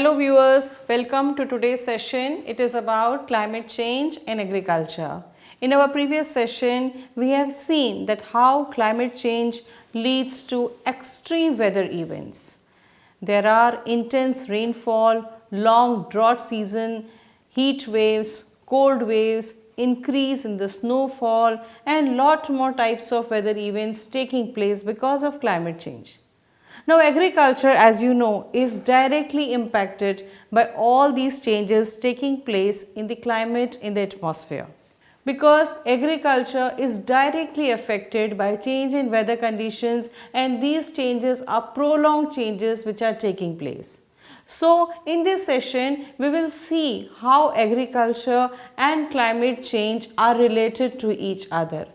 Hello viewers, welcome to today's session. It is about climate change in agriculture. In our previous session, we have seen that how climate change leads to extreme weather events. There are intense rainfall, long drought season, heat waves, cold waves, increase in the snowfall and lot more types of weather events taking place because of climate change. Now, agriculture, as you know, is directly impacted by all these changes taking place in the climate in the atmosphere. Because agriculture is directly affected by change in weather conditions, and these changes are prolonged changes which are taking place. So, in this session, we will see how agriculture and climate change are related to each other.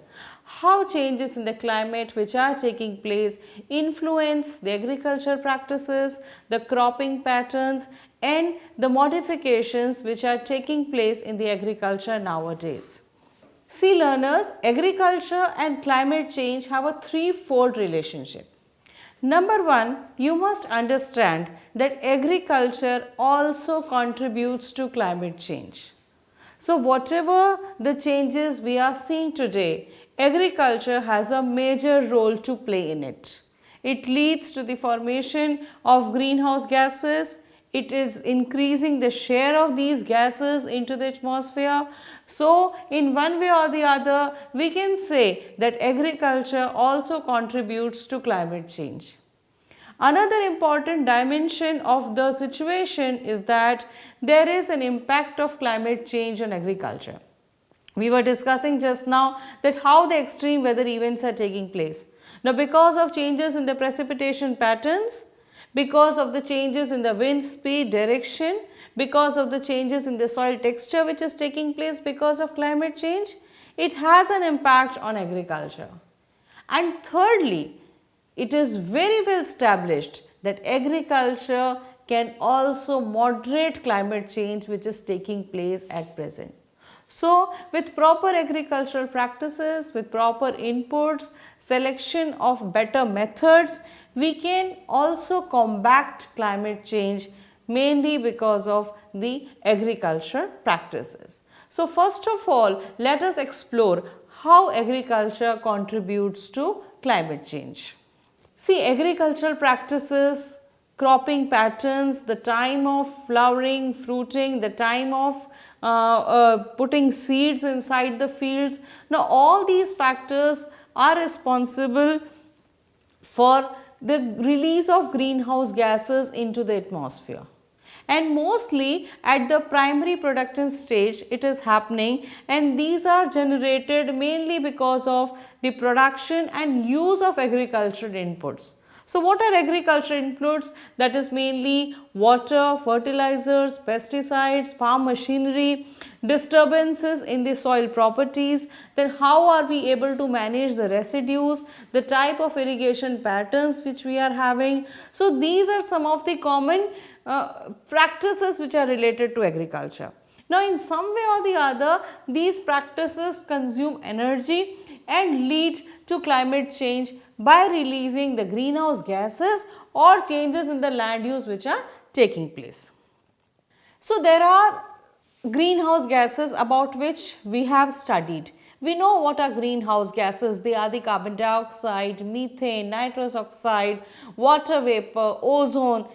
How changes in the climate which are taking place influence the agriculture practices, the cropping patterns and the modifications which are taking place in the agriculture nowadays. See learners, agriculture and climate change have a threefold relationship. Number one, you must understand that agriculture also contributes to climate change. So, whatever the changes we are seeing today, agriculture has a major role to play in it. It leads to the formation of greenhouse gases. It is increasing the share of these gases into the atmosphere. So, in one way or the other, we can say that agriculture also contributes to climate change. Another important dimension of the situation is that there is an impact of climate change on agriculture. We were discussing just now that how the extreme weather events are taking place. Now, because of changes in the precipitation patterns, because of the changes in the wind speed direction, because of the changes in the soil texture which is taking place because of climate change, it has an impact on agriculture. And thirdly, it is very well established that agriculture can also moderate climate change which is taking place at present. So, with proper agricultural practices, with proper inputs, selection of better methods, we can also combat climate change mainly because of the agriculture practices. So, first of all, let us explore how agriculture contributes to climate change. See, agricultural practices, cropping patterns, the time of flowering, fruiting, the time of putting seeds inside the fields. Now, all these factors are responsible for the release of greenhouse gases into the atmosphere. And mostly at the primary production stage it is happening, and these are generated mainly because of the production and use of agricultural inputs. So, what are agricultural inputs? That is mainly water, fertilizers, pesticides, farm machinery, disturbances in the soil properties. Then how are we able to manage the residues, the type of irrigation patterns which we are having. So, these are some of the common practices which are related to agriculture. Now, in some way or the other, these practices consume energy and lead to climate change by releasing the greenhouse gases or changes in the land use which are taking place. So, there are greenhouse gases about which we have studied. We know what are greenhouse gases. They are the carbon dioxide, methane, nitrous oxide, water vapor, ozone.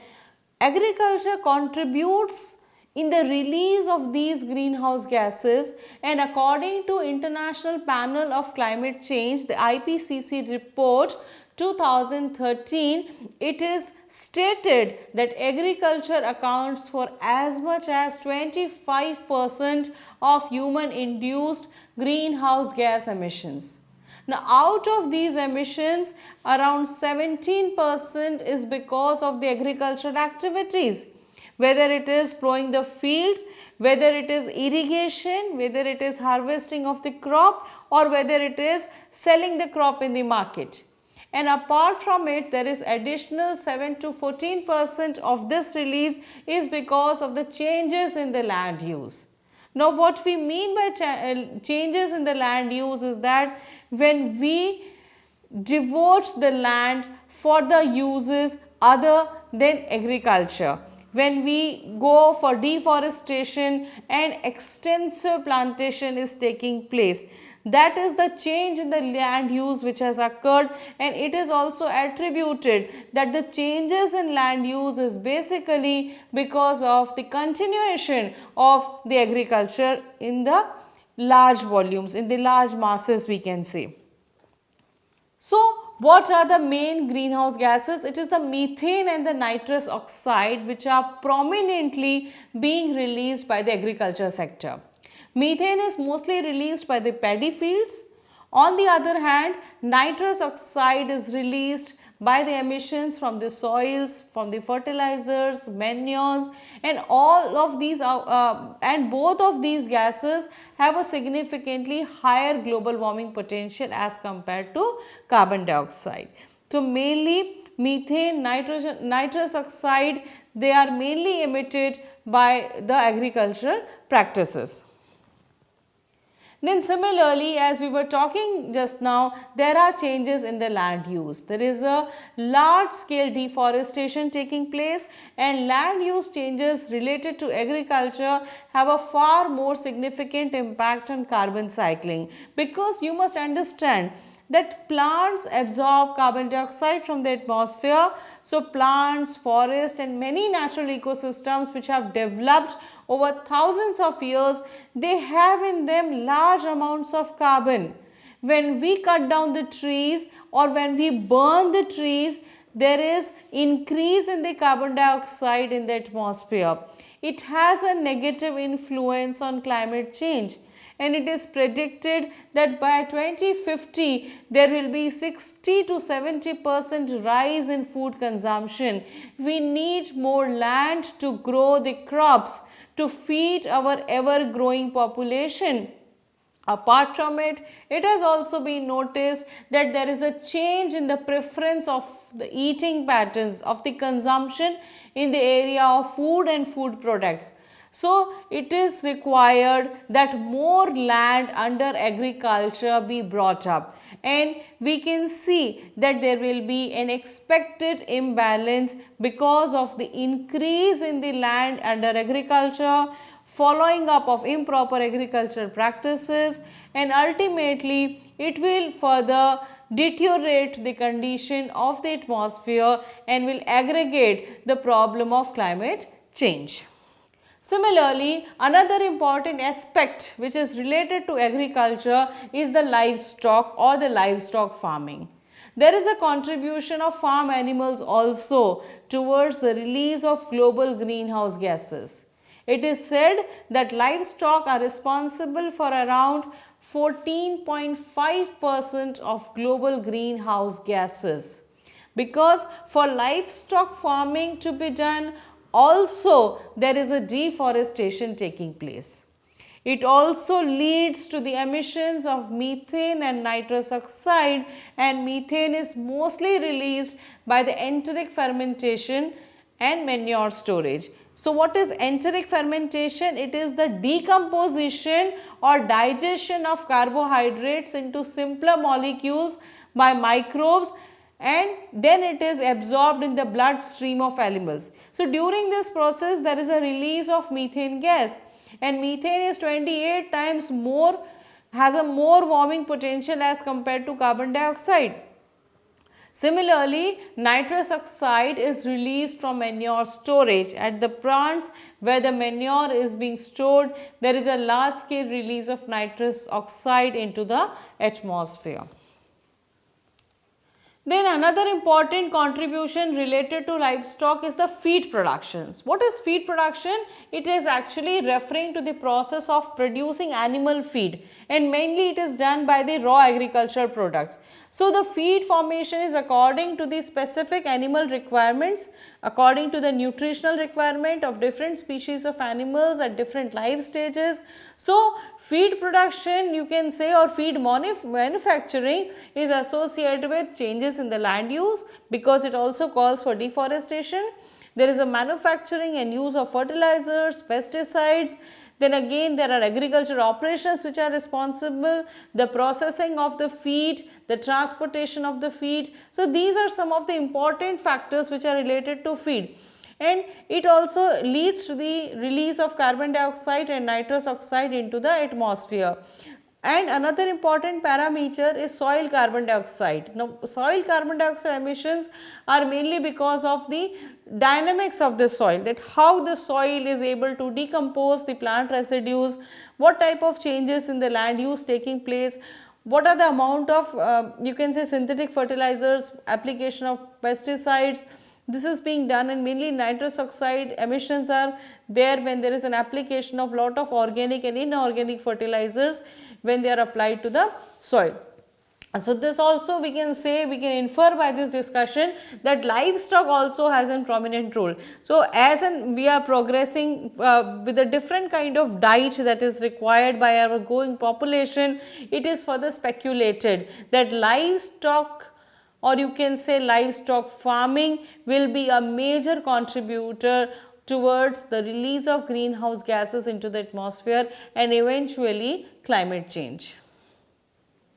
Agriculture contributes in the release of these greenhouse gases, and according to International Panel of Climate Change, the IPCC report 2013, it is stated that agriculture accounts for as much as 25% of human induced greenhouse gas emissions. Now, out of these emissions, around 17% is because of the agricultural activities, whether it is plowing the field, whether it is irrigation, whether it is harvesting of the crop, or whether it is selling the crop in the market. And apart from it, there is additional 7 to 14% of this release is because of the changes in the land use. Now, what we mean by changes in the land use is that when we devote the land for the uses other than agriculture, when we go for deforestation and extensive plantation is taking place. That is the change in the land use which has occurred, and it is also attributed that the changes in land use is basically because of the continuation of the agriculture in the large volumes, in the large masses we can say. So, what are the main greenhouse gases? It is the methane and the nitrous oxide which are prominently being released by the agriculture sector. Methane is mostly released by the paddy fields. On the other hand, nitrous oxide is released by the emissions from the soils, from the fertilizers, manures, and all of these and both of these gases have a significantly higher global warming potential as compared to carbon dioxide. So mainly methane, nitrous oxide, they are mainly emitted by the agricultural practices. Then similarly, as we were talking just now, there are changes in the land use. There is a large scale deforestation taking place, and land use changes related to agriculture have a far more significant impact on carbon cycling, because you must understand that plants absorb carbon dioxide from the atmosphere. So, plants, forests and many natural ecosystems which have developed over thousands of years, they have in them large amounts of carbon. When we cut down the trees or when we burn the trees, there is increase in the carbon dioxide in the atmosphere. It has a negative influence on climate change, and it is predicted that by 2050 there will be 60 to 70% rise in food consumption. We need more land to grow the crops to feed our ever growing population. Apart from it, it has also been noticed that there is a change in the preference of the eating patterns, of the consumption in the area of food and food products. So, it is required that more land under agriculture be brought up, and we can see that there will be an expected imbalance because of the increase in the land under agriculture, following up of improper agricultural practices, and ultimately it will further deteriorate the condition of the atmosphere and will aggravate the problem of climate change. Similarly, another important aspect which is related to agriculture is the livestock or the livestock farming. There is a contribution of farm animals also towards the release of global greenhouse gases. It is said that livestock are responsible for around 14.5% of global greenhouse gases, because for livestock farming to be done, also there is a deforestation taking place. It also leads to the emissions of methane and nitrous oxide, and methane is mostly released by the enteric fermentation and manure storage. So, what is enteric fermentation? It is the decomposition or digestion of carbohydrates into simpler molecules by microbes, and then it is absorbed in the bloodstream of animals. So, during this process there is a release of methane gas, and methane is 28 times more, has a more warming potential as compared to carbon dioxide. Similarly, nitrous oxide is released from manure storage. At the plants where the manure is being stored, there is a large scale release of nitrous oxide into the atmosphere. Then another important contribution related to livestock is the feed productions. What is feed production? It is actually referring to the process of producing animal feed, and mainly it is done by the raw agricultural products. So, the feed formation is according to the specific animal requirements, according to the nutritional requirement of different species of animals at different life stages. So, feed production, you can say, or feed manufacturing is associated with changes in the land use, because it also calls for deforestation. There is a manufacturing and use of fertilizers, pesticides. Then again there are agricultural operations which are responsible, the processing of the feed, the transportation of the feed. So, these are some of the important factors which are related to feed. and it also leads to the release of carbon dioxide and nitrous oxide into the atmosphere. And another important parameter is soil carbon dioxide. Now, soil carbon dioxide emissions are mainly because of the dynamics of the soil, that how the soil is able to decompose the plant residues, what type of changes in the land use taking place, what are the amount of you can say synthetic fertilizers, application of pesticides. This is being done, and mainly nitrous oxide emissions are there when there is an application of lot of organic and inorganic fertilizers when they are applied to the soil. So, this also we can say, we can infer by this discussion that livestock also has a prominent role. So, as we are progressing with a different kind of diet that is required by our growing population, it is further speculated that livestock, or you can say livestock farming, will be a major contributor towards the release of greenhouse gases into the atmosphere and eventually climate change.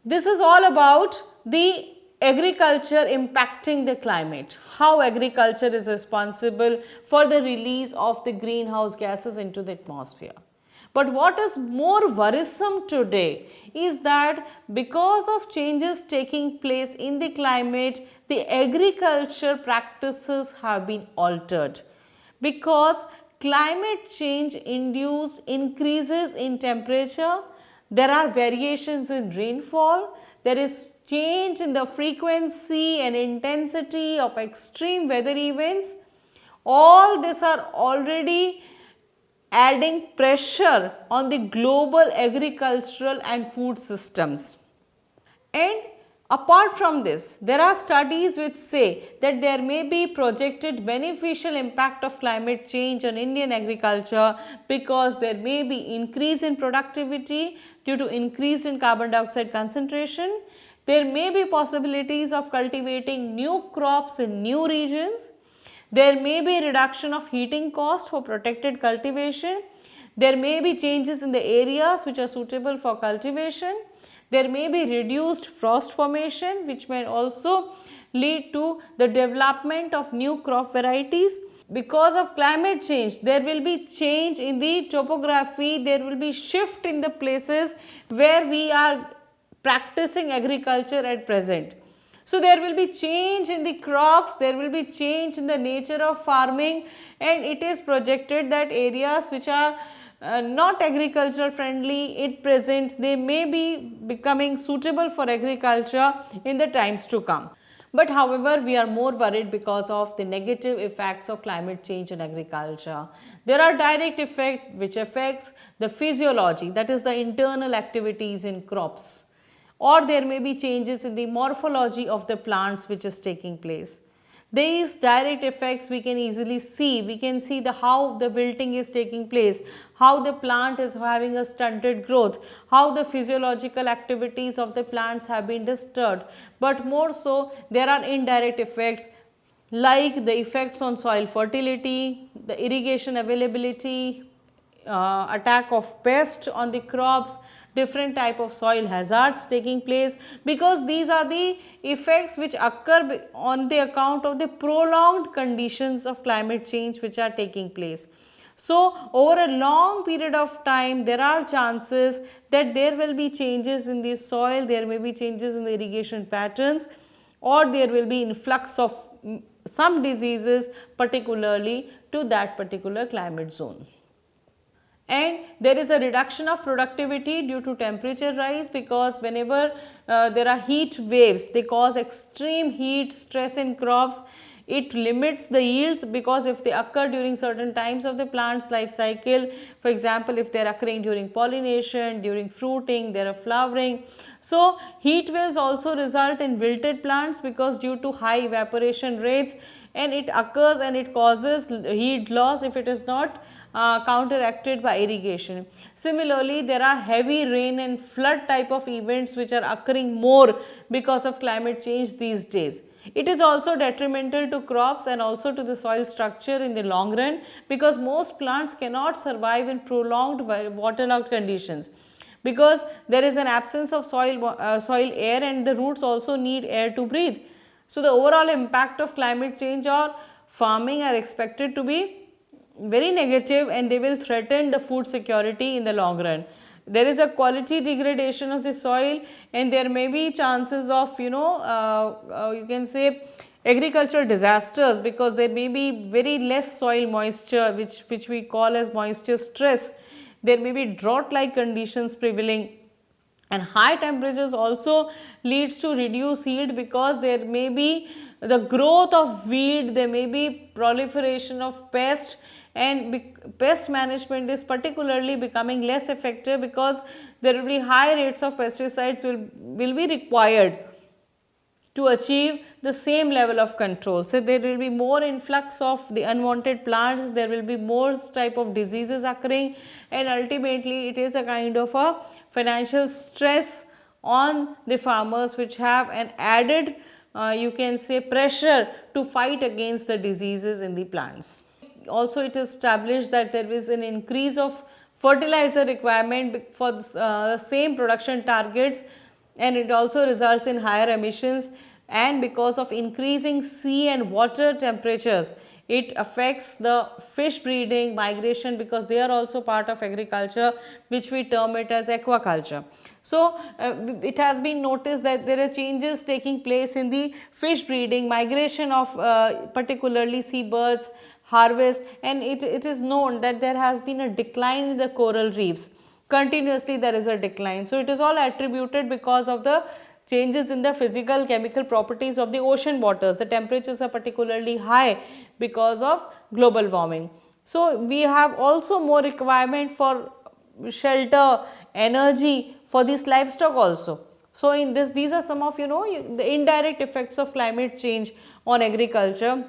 This is all about the agriculture impacting the climate, how agriculture is responsible for the release of the greenhouse gases into the atmosphere. But what is more worrisome today is that because of changes taking place in the climate, the agriculture practices have been altered, because climate change induced increases in temperature, there are variations in rainfall, there is change in the frequency and intensity of extreme weather events. All these are already adding pressure on the global agricultural and food systems. And apart from this, there are studies which say that there may be projected beneficial impact of climate change on Indian agriculture, because there may be increase in productivity due to increase in carbon dioxide concentration. There may be possibilities of cultivating new crops in new regions. There may be reduction of heating cost for protected cultivation. There may be changes in the areas which are suitable for cultivation. There may be reduced frost formation, which may also lead to the development of new crop varieties. Because of climate change, there will be change in the topography, there will be shift in the places where we are practicing agriculture at present. So, there will be change in the crops, there will be change in the nature of farming, and it is projected that areas which are not agricultural friendly at present, they may be becoming suitable for agriculture in the times to come. But however, we are more worried because of the negative effects of climate change in agriculture. There are direct effects which affects the physiology, that is the internal activities in crops, or there may be changes in the morphology of the plants which is taking place. These direct effects we can easily see. We can see how the wilting is taking place, how the plant is having a stunted growth, how the physiological activities of the plants have been disturbed. But more so, there are indirect effects like the effects on soil fertility, the irrigation availability, attack of pests on the crops, different type of soil hazards taking place, because these are the effects which occur on the account of the prolonged conditions of climate change which are taking place. So, over a long period of time, there are chances that there will be changes in the soil, there may be changes in the irrigation patterns, or there will be influx of some diseases particularly to that particular climate zone. And there is a reduction of productivity due to temperature rise, because whenever there are heat waves, they cause extreme heat stress in crops. It limits the yields, because if they occur during certain times of the plant's life cycle, for example, if they are occurring during pollination, during fruiting, they are flowering. So, heat waves also result in wilted plants, because due to high evaporation rates, and it occurs and it causes heat loss if it is not counteracted by irrigation. Similarly, there are heavy rain and flood type of events which are occurring more because of climate change these days. It is also detrimental to crops and also to the soil structure in the long run, because most plants cannot survive in prolonged waterlogged conditions, because there is an absence of soil air, and the roots also need air to breathe. So, the overall impact of climate change are farming are expected to be very negative, and they will threaten the food security in the long run. There is a quality degradation of the soil, and there may be chances of you can say agricultural disasters, because there may be very less soil moisture, which we call as moisture stress. There may be drought like conditions prevailing, and high temperatures also leads to reduced yield, because there may be the growth of weed, there may be proliferation of pest, and pest management is particularly becoming less effective, because there will be high rates of pesticides will be required to achieve the same level of control. So, there will be more influx of the unwanted plants, there will be more type of diseases occurring, and ultimately it is a kind of a financial stress on the farmers, which have an added you can say pressure to fight against the diseases in the plants. Also, it is established that there is an increase of fertilizer requirement for the same production targets, and it also results in higher emissions, and because of increasing sea and water temperatures, it affects the fish breeding, migration, because they are also part of agriculture, which we term it as aquaculture. So, it has been noticed that there are changes taking place in the fish breeding, migration of particularly seabirds, harvest, and it is known that there has been a decline in the coral reefs. Continuously there is a decline. So, it is all attributed because of the changes in the physical chemical properties of the ocean waters. The temperatures are particularly high because of global warming. So, we have also more requirement for shelter, energy for these livestock also. So, in this, these are some of the indirect effects of climate change on agriculture,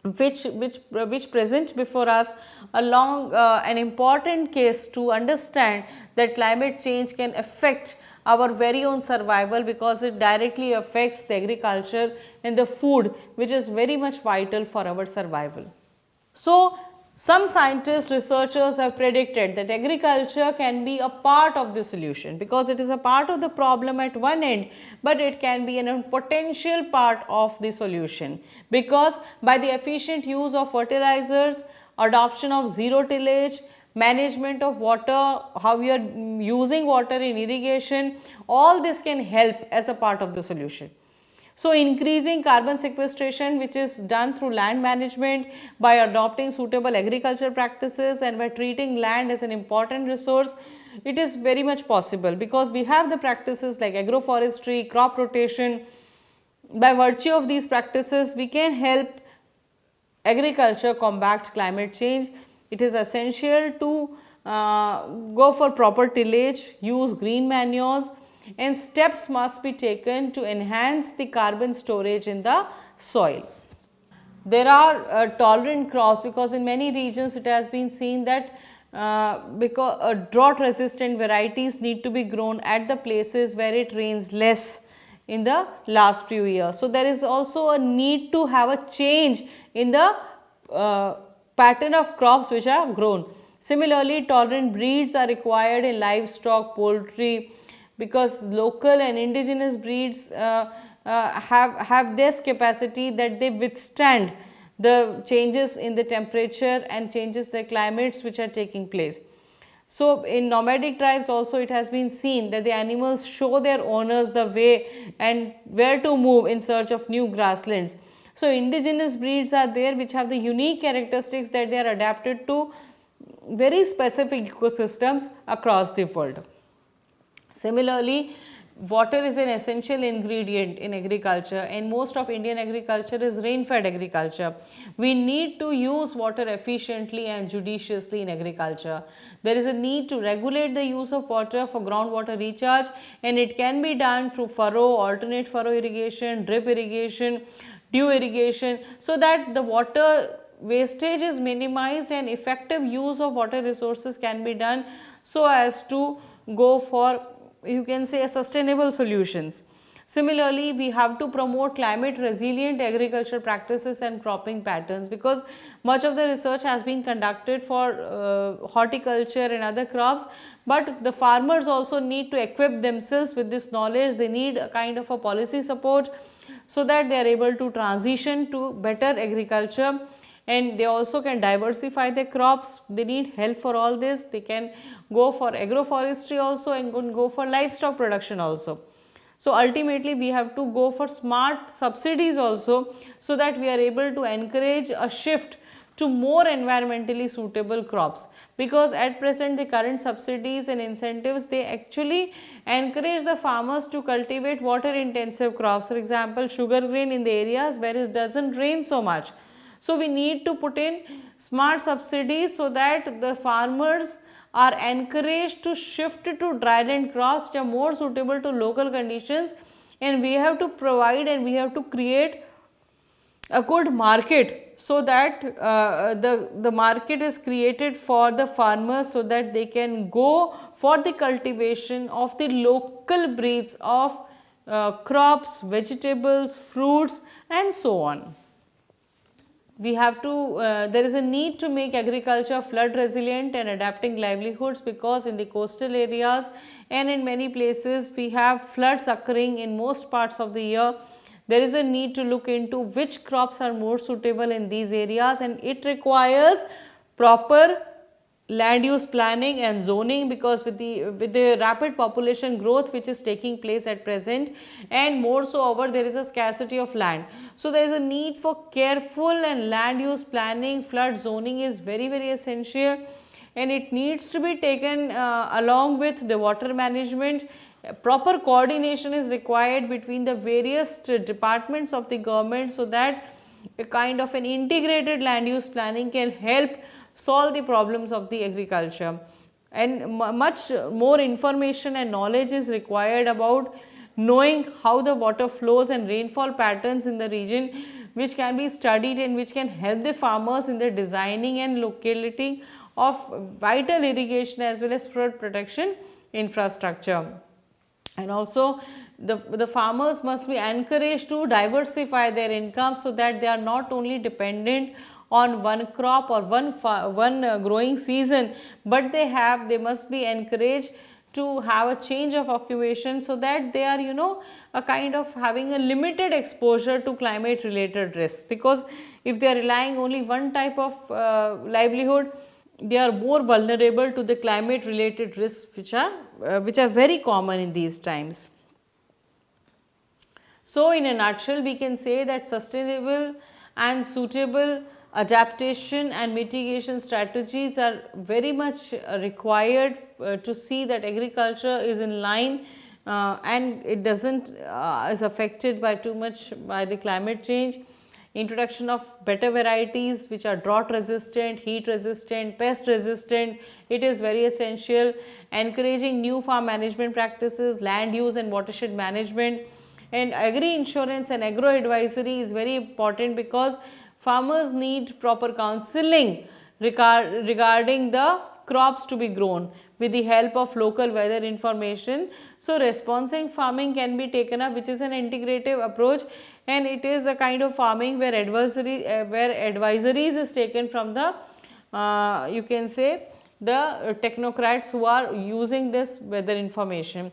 which present before us a long an important case to understand that climate change can affect our very own survival, because it directly affects the agriculture and the food, which is very much vital for our survival. So, some scientists, researchers have predicted that agriculture can be a part of the solution, because it is a part of the problem at one end, but it can be a potential part of the solution, because by the efficient use of fertilizers, adoption of zero tillage, management of water, how we are using water in irrigation, all this can help as a part of the solution. So, increasing carbon sequestration, which is done through land management by adopting suitable agriculture practices and by treating land as an important resource, it is very much possible, because we have the practices like agroforestry, crop rotation. By virtue of these practices, we can help agriculture combat climate change. It is essential to go for proper tillage, use green manures, and steps must be taken to enhance the carbon storage in the soil. There are tolerant crops, because in many regions it has been seen that because drought resistant varieties need to be grown at the places where it rains less in the last few years. So, there is also a need to have a change in the pattern of crops which are grown. Similarly, tolerant breeds are required in livestock, poultry, because local and indigenous breeds have this capacity that they withstand the changes in the temperature and changes the climates which are taking place. So, in nomadic tribes also it has been seen that the animals show their owners the way and where to move in search of new grasslands. So, indigenous breeds are there which have the unique characteristics that they are adapted to very specific ecosystems across the world. Similarly, water is an essential ingredient in agriculture, and most of Indian agriculture is rain-fed agriculture. We need to use water efficiently and judiciously in agriculture. There is a need to regulate the use of water for groundwater recharge, and it can be done through furrow, alternate furrow irrigation, drip irrigation, dew irrigation, so that the water wastage is minimized and effective use of water resources can be done, so as to go for, you can say, sustainable solutions. Similarly, we have to promote climate resilient agriculture practices and cropping patterns, because much of the research has been conducted for horticulture and other crops, but the farmers also need to equip themselves with this knowledge. They need a kind of a policy support so that they are able to transition to better agriculture, and they also can diversify their crops. They need help for all this. They can go for agroforestry also and go for livestock production also. So ultimately we have to go for smart subsidies also, so that we are able to encourage a shift to more environmentally suitable crops, because at present the current subsidies and incentives, they actually encourage the farmers to cultivate water intensive crops. For example, sugarcane in the areas where it doesn't rain so much. So we need to put in smart subsidies so that the farmers are encouraged to shift to dryland crops which are more suitable to local conditions, and we have to provide and we have to create a good market, so that the market is created for the farmers, so that they can go for the cultivation of the local breeds of crops, vegetables, fruits and so on. We have to, there is a need to make agriculture flood resilient and adapting livelihoods, because in the coastal areas and in many places we have floods occurring in most parts of the year. There is a need to look into which crops are more suitable in these areas, and it requires proper land use planning and zoning, because with the rapid population growth which is taking place at present, and more so over, there is a scarcity of land. So there is a need for careful and land use planning. Flood zoning is very essential, and it needs to be taken along with the water management. Proper coordination is required between the various departments of the government, so that a kind of an integrated land use planning can help solve the problems of the agriculture. And much more information and knowledge is required about knowing how the water flows and rainfall patterns in the region, which can be studied and which can help the farmers in the designing and locating of vital irrigation as well as flood protection infrastructure. And also the farmers must be encouraged to diversify their income, so that they are not only dependent on one crop or one growing season, but they must be encouraged to have a change of occupation, so that they are a kind of having a limited exposure to climate related risks. Because if they are relying only one type of livelihood, they are more vulnerable to the climate related risks which are very common in these times. So in a nutshell, we can say that sustainable and suitable adaptation and mitigation strategies are very much required to see that agriculture is in line and it doesn't is affected by too much by the climate change. Introduction of better varieties which are drought resistant, heat resistant, pest resistant, it is very essential. Encouraging new farm management practices, land use and watershed management, and agri insurance and agro advisory is very important, because farmers need proper counseling regarding the crops to be grown with the help of local weather information. So responsive farming can be taken up, which is an integrative approach, and it is a kind of farming where advisories is taken from the you can say the technocrats who are using this weather information.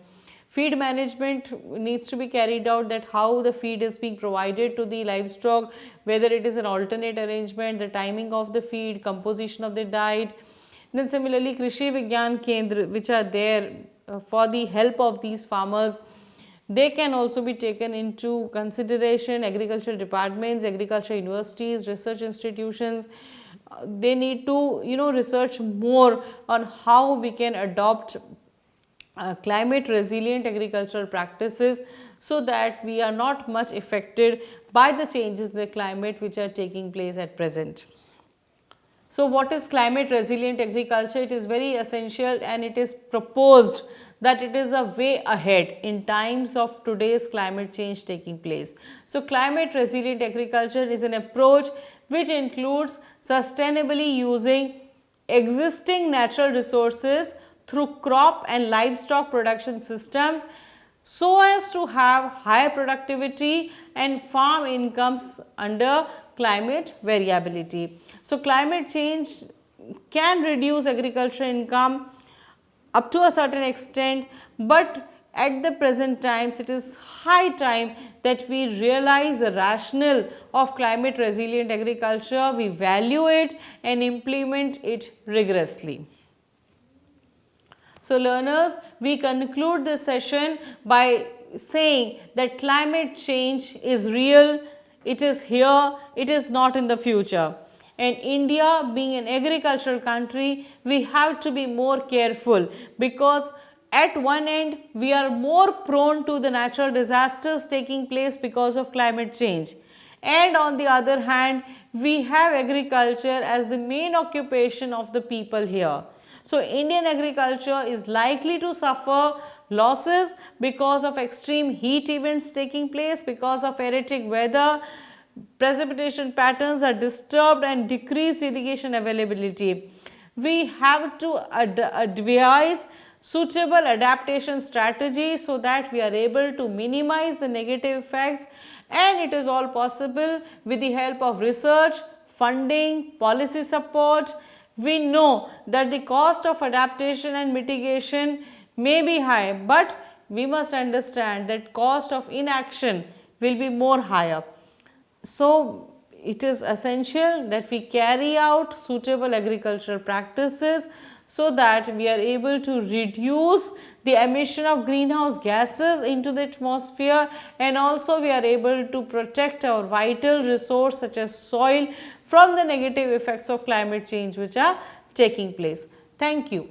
Feed management needs to be carried out, that how the feed is being provided to the livestock, whether it is an alternate arrangement, the timing of the feed, composition of the diet. Then similarly, Krishi Vigyan Kendra, which are there for the help of these farmers, they can also be taken into consideration. Agricultural departments, agriculture universities, research institutions, they need to research more on how we can adopt climate resilient agricultural practices, so that we are not much affected by the changes in the climate which are taking place at present. So what is climate resilient agriculture? It is very essential, and it is proposed that it is a way ahead in times of today's climate change taking place. So climate resilient agriculture is an approach which includes sustainably using existing natural resources through crop and livestock production systems, so as to have high productivity and farm incomes under climate variability. So climate change can reduce agricultural income up to a certain extent, but at the present times, it is high time that we realize the rationale of climate resilient agriculture, we value it and implement it rigorously. So, learners, we conclude this session by saying that climate change is real, it is here, it is not in the future. And India being an agricultural country, we have to be more careful, because at one end we are more prone to the natural disasters taking place because of climate change, and on the other hand we have agriculture as the main occupation of the people here. So, Indian agriculture is likely to suffer losses because of extreme heat events taking place, because of erratic weather, precipitation patterns are disturbed and decreased irrigation availability. We have to devise suitable adaptation strategies so that we are able to minimize the negative effects, and it is all possible with the help of research, funding, policy support. We know that the cost of adaptation and mitigation may be high, but we must understand that cost of inaction will be more higher. So, it is essential that we carry out suitable agricultural practices so that we are able to reduce the emission of greenhouse gases into the atmosphere, and also we are able to protect our vital resource such as soil from the negative effects of climate change which are taking place. Thank you.